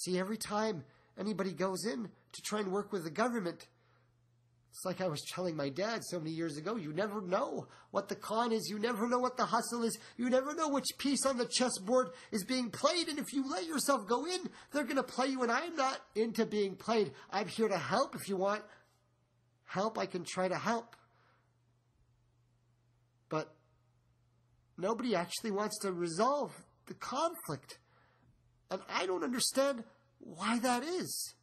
See, every time anybody goes in to try and work with the government, it's like I was telling my dad so many years ago, you never know what the con is. You never know what the hustle is. You never know which piece on the chessboard is being played. And if you let yourself go in, they're going to play you. And I'm not into being played. I'm here to help. If you want help, I can try to help. But nobody actually wants to resolve the conflict. And I don't understand why that is.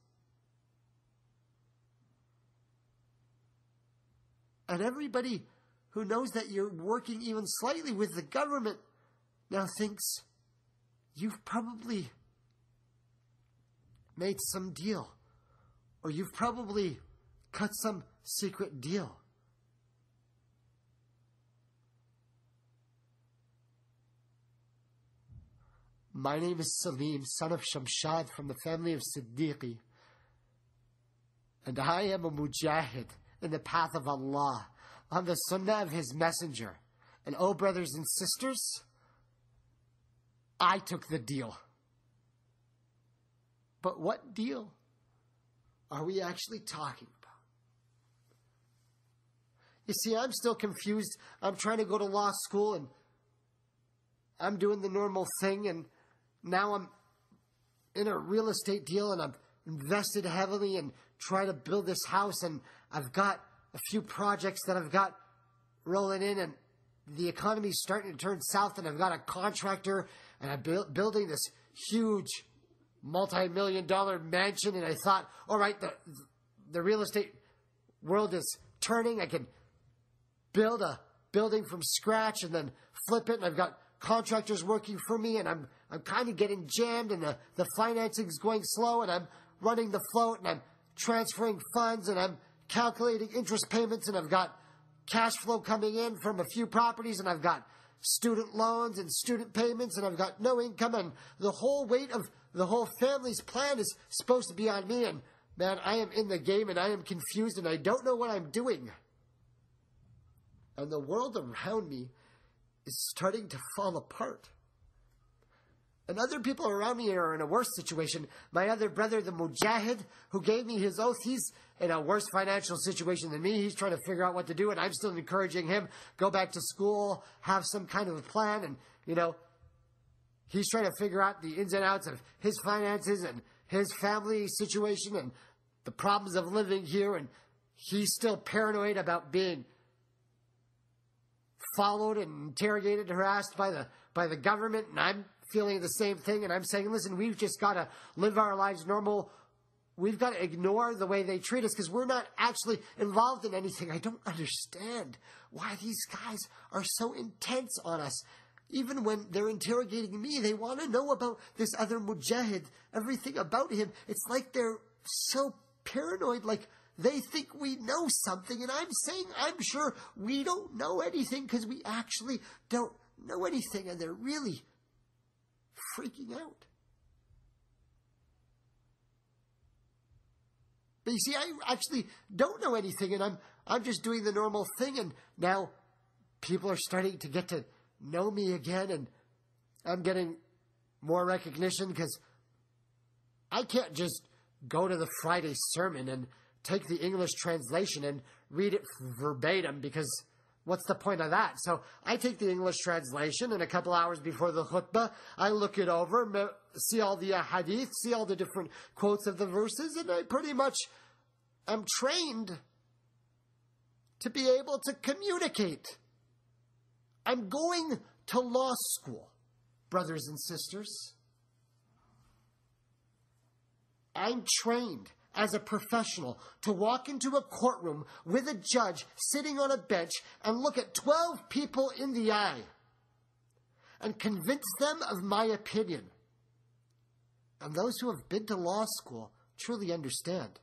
And everybody who knows that you're working even slightly with the government now thinks you've probably made some deal, or you've probably cut some secret deal. My name is Salim, son of Shamshad from the family of Siddiqui, and I am a mujahid in the path of Allah, on the sunnah of His messenger. And oh, brothers and sisters, I took the deal. But what deal are we actually talking about? You see, I'm still confused. I'm trying to go to law school, and I'm doing the normal thing, and now I'm in a real estate deal, and I've invested heavily and try to build this house, and I've got a few projects that I've got rolling in, and the economy's starting to turn south, and I've got a contractor, and I'm building this huge multi-million-dollar mansion, and I thought, all right, the real estate world is turning. I can build a building from scratch and then flip it, and I've got contractors working for me, and I'm kind of getting jammed, and the financing's going slow, and I'm running the float, and I'm transferring funds, and I'm calculating interest payments, and I've got cash flow coming in from a few properties, and I've got student loans and student payments, and I've got no income, and the whole weight of the whole family's plan is supposed to be on me, and man, I am in the game, and I am confused, and I don't know what I'm doing. And the world around me is starting to fall apart. And other people around me are in a worse situation. My other brother, the Mujahid, who gave me his oath, he's in a worse financial situation than me. He's trying to figure out what to do, and I'm still encouraging him, go back to school, have some kind of a plan, and, he's trying to figure out the ins and outs of his finances and his family situation and the problems of living here, and he's still paranoid about being followed and interrogated, harassed by the government, and I'm feeling the same thing, and I'm saying, listen, we've just got to live our lives normal. We've got to ignore the way they treat us because we're not actually involved in anything. I don't understand why these guys are so intense on us. Even when they're interrogating me, they want to know about this other mujahid, everything about him. It's like they're so paranoid, like they think we know something, and I'm saying I'm sure we don't know anything because we actually don't know anything, and they're really freaking out. But you see, I actually don't know anything, and I'm just doing the normal thing, and now people are starting to get to know me again, and I'm getting more recognition because I can't just go to the Friday sermon and take the English translation and read it verbatim because what's the point of that? So I take the English translation, and a couple hours before the khutbah, I look it over, see all the hadith, see all the different quotes of the verses, and I pretty much am trained to be able to communicate. I'm going to law school, brothers and sisters. I'm trained as a professional to walk into a courtroom with a judge sitting on a bench and look at 12 people in the eye and convince them of my opinion. And those who have been to law school truly understand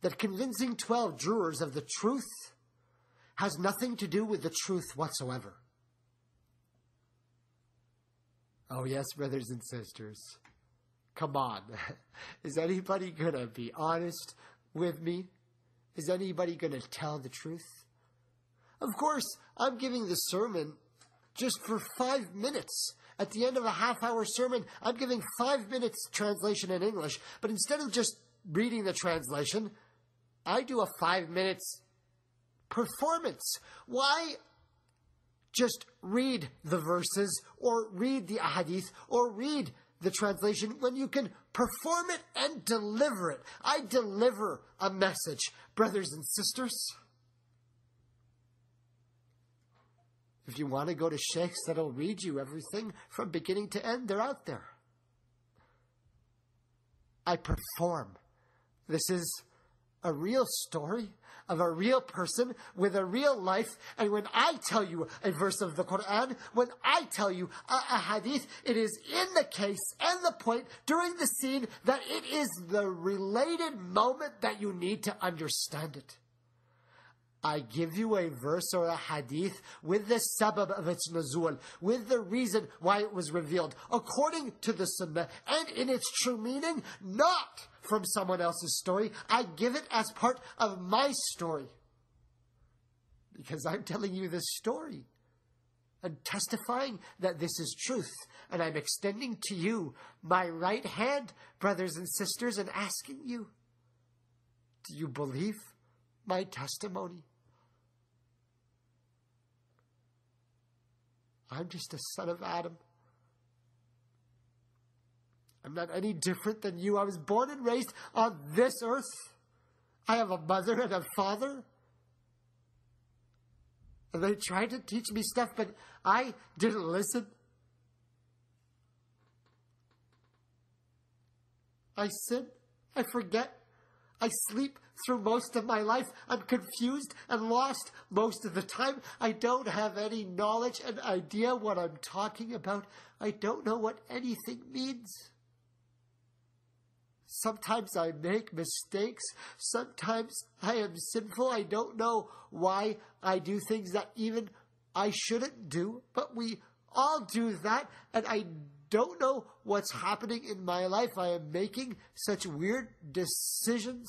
that convincing 12 jurors of the truth has nothing to do with the truth whatsoever. Oh yes, brothers and sisters. Come on. Is anybody going to be honest with me? Is anybody going to tell the truth? Of course, I'm giving the sermon just for 5 minutes. At the end of a half-hour sermon, I'm giving 5 minutes translation in English, but instead of just reading the translation, I do a 5 minutes performance. Why just read the verses or read the ahadith or read the translation when you can perform it and deliver it? I deliver a message, brothers and sisters. If you want to go to sheikhs that'll read you everything from beginning to end, they're out there. I perform. This is a real story of a real person with a real life. And when I tell you a verse of the Quran, when I tell you a hadith, it is in the case and the point during the scene that it is the related moment that you need to understand it. I give you a verse or a hadith with the sabab of its nuzul, with the reason why it was revealed, according to the sunnah, and in its true meaning, not from someone else's story. I give it as part of my story. Because I'm telling you this story and testifying that this is truth. And I'm extending to you my right hand, brothers and sisters, and asking you, do you believe my testimony? I'm just a son of Adam. I'm not any different than you. I was born and raised on this earth. I have a mother and a father. And they tried to teach me stuff, but I didn't listen. I sin. I forget. I sleep through most of my life. I'm confused and lost most of the time. I don't have any knowledge and idea what I'm talking about. I don't know what anything means. Sometimes I make mistakes. Sometimes I am sinful. I don't know why I do things that even I shouldn't do. But we all do that. And I don't know what's happening in my life. I am making such weird decisions.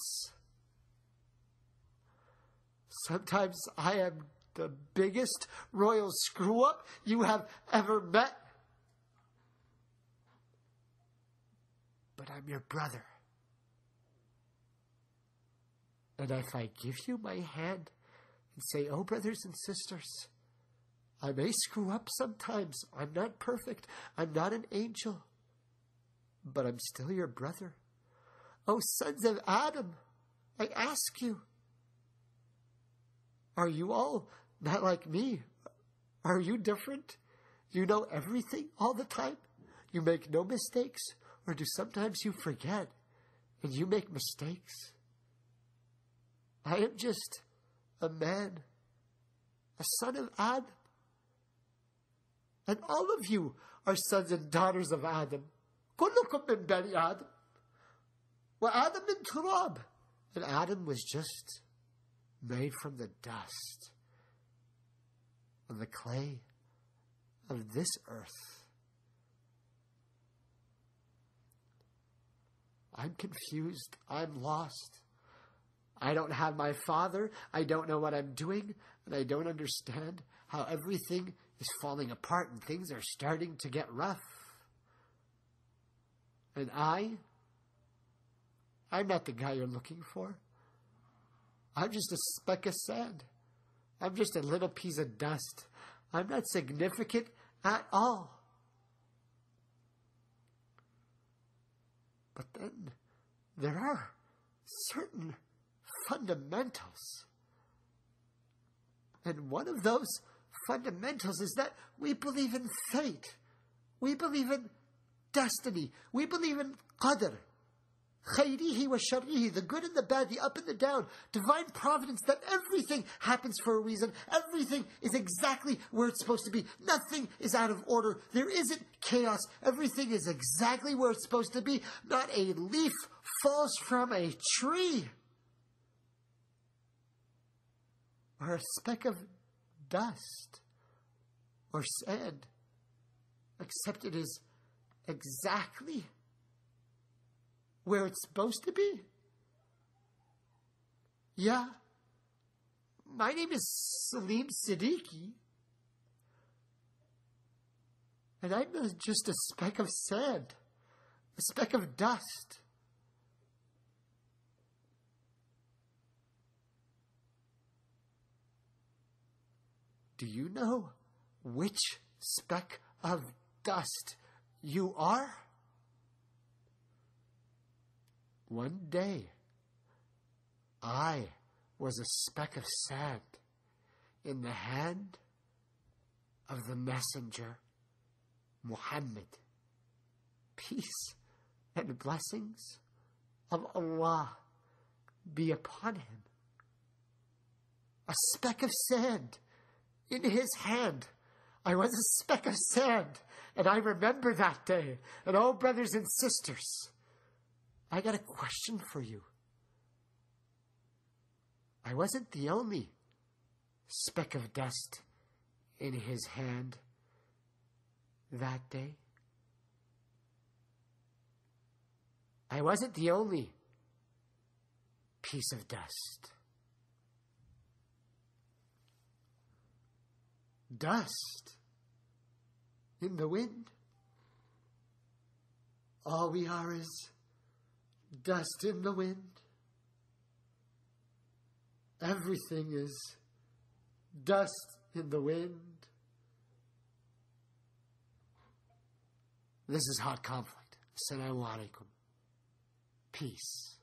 Sometimes I am the biggest royal screw-up you have ever met. But I'm your brother. And if I give you my hand and say, oh, brothers and sisters, I may screw up sometimes. I'm not perfect. I'm not an angel. But I'm still your brother. Oh, sons of Adam, I ask you, are you all not like me? Are you different? You know everything all the time? You make no mistakes? Or do sometimes you forget and you make mistakes? I am just a man, a son of Adam. And all of you are sons and daughters of Adam. كلكم من بني آدم. وآدم من تراب. And Adam was just made from the dust of the clay of this earth. I'm confused. I'm lost. I don't have my father. I don't know what I'm doing. And I don't understand how everything is falling apart and things are starting to get rough. And I'm not the guy you're looking for. I'm just a speck of sand. I'm just a little piece of dust. I'm not significant at all. But then there are certain fundamentals. And one of those fundamentals is that we believe in fate. We believe in destiny. We believe in qadr. Khayrihi wa sharrihi, the good and the bad, the up and the down, divine providence, that everything happens for a reason. Everything is exactly where it's supposed to be. Nothing is out of order. There isn't chaos. Everything is exactly where it's supposed to be. Not a leaf falls from a tree, or a speck of dust or sand, except it is exactly where it's supposed to be. Yeah, my name is Salim Siddiqui. And I'm just a speck of sand, a speck of dust. Do you know which speck of dust you are? One day, I was a speck of sand in the hand of the messenger, Muhammad. Peace and blessings of Allah be upon him. A speck of sand in his hand. I was a speck of sand, and I remember that day. And oh, brothers and sisters, I got a question for you. I wasn't the only speck of dust in his hand that day. I wasn't the only piece of dust. Dust in the wind. All we are is dust in the wind. Everything is dust in the wind. This is hot conflict. Assalamu alaikum. Peace.